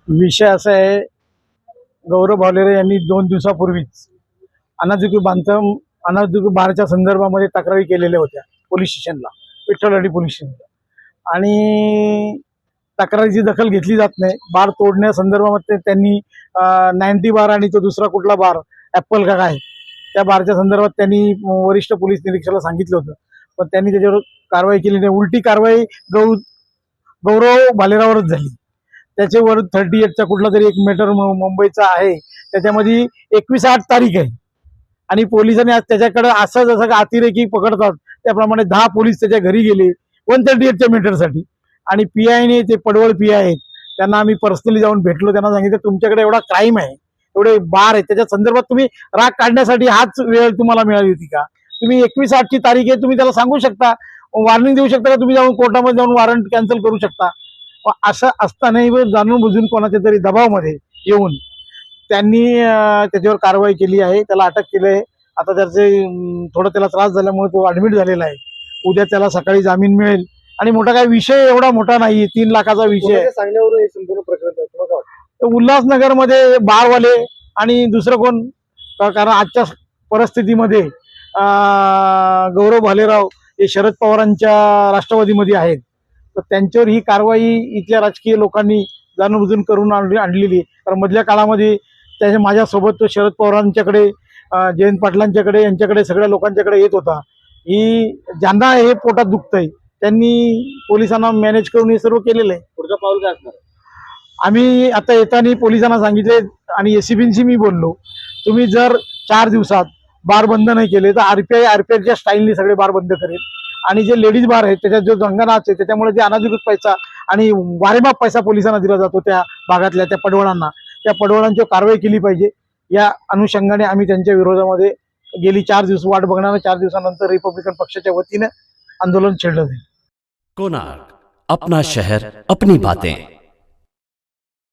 विषय असा आहे, गौरव भालेराव यांनी 2 दिवसापूर्वीच अनाधिकृत बारच्या संदर्भामध्ये तक्रारी केलेल्या होत्या पोलीस स्टेशनला, विठ्ठलवाडी पोलीस स्टेशनला. आणि तक्रारीची दखल घेतली जात नाही. बार तोडण्यासंदर्भामध्ये त्यांनी 90 बार आणि तो दुसरा कुठला बार ॲपल का काय, त्या बारच्या संदर्भात त्यांनी वरिष्ठ पोलीस निरीक्षकाला सांगितलं होतं, पण त्यांनी त्याच्यावर कारवाई केली नाही. उलटी कारवाई गौरव भालेरावरच झाली. त्याच्यावर 38चा कुठला तरी एक मॅटर मुंबईचा आहे, त्याच्यामध्ये 21/8 तारीख आहे आणि पोलिसांनी आज त्याच्याकडे असं जसं अतिरेकी पकडतात त्याप्रमाणे 10 पोलीस त्याच्या घरी गेले 138च्या मॅटरसाठी. आणि PIने ते पडवळ PI आहेत, त्यांना आम्ही पर्सनली जाऊन भेटलो. त्यांना सांगितलं तुमच्याकडे एवढा क्राईम आहे, एवढे बार आहे, त्याच्या संदर्भात तुम्ही राग काढण्यासाठी हाच वेळ तुम्हाला मिळाली होती का? तुम्ही 21/8ची तारीख आहे, तुम्ही त्याला सांगू शकता, वॉर्निंग देऊ शकता का, तुम्ही जाऊन कोर्टामध्ये जाऊन वॉरंट कॅन्सल करू शकता. असं असतानाही जाणून बुजून कोणाच्या तरी दबावामध्ये येऊन त्यांनी त्याच्यावर कारवाई केली आहे, त्याला अटक केली आहे. आता त्याचे थोडं त्याला त्रास झाल्यामुळे तो ऍडमिट झालेला आहे. उद्या त्याला सकाळी जामीन मिळेल. आणि मोठा काय विषय एवढा मोठा नाही, 3 लाखाचा विषय आहे. सांगण्यावरून हे संपूर्ण प्रकरण उल्हासनगरमध्ये बारवाले आणि दुसरं कोण, कारण आजच्या परिस्थितीमध्ये गौरव भालेराव हे शरद पवारांच्या राष्ट्रवादीमध्ये आहेत, तर त्यांच्यावर ही कारवाई इथल्या राजकीय लोकांनी जाणूनबुजून करून आणलेली. कारण मधल्या काळामध्ये त्याच्या माझ्यासोबत तो शरद पवारांच्याकडे, जयंत पाटलांच्याकडे, यांच्याकडे सगळ्या लोकांच्याकडे येत होता. ही ज्यांना हे पोटात दुखतंय त्यांनी पोलिसांना मॅनेज करून हे सर्व केलेलं आहे. पुढचं पाऊल काय असणार? आम्ही आता येताना पोलिसांना सांगितले आणि एसीबींशी मी बोललो, तुम्ही जर 4 दिवसात बार बंद नाही केले तर आरपीआयच्या स्टाईलने सगळे बार बंद करेल. आणि जे लेडीज बार आहे त्याच्यात जो दंगनाच आहे, त्याच्यामुळे जे अनाधिकृत पैसा आणि वारेमाप पैसा पोलिसांना दिला जातो त्या भागातल्या त्या पडवळांना, त्या पडवळांची कारवाई केली पाहिजे. या अनुषंगाने आम्ही त्यांच्या विरोधामध्ये गेली 4 दिवस वाट बघणार. 4 दिवसानंतर रिपब्लिकन पक्षाच्या वतीने आंदोलन छेडलं जाईल. कोणार्क, अपना शहर अपनी बातें.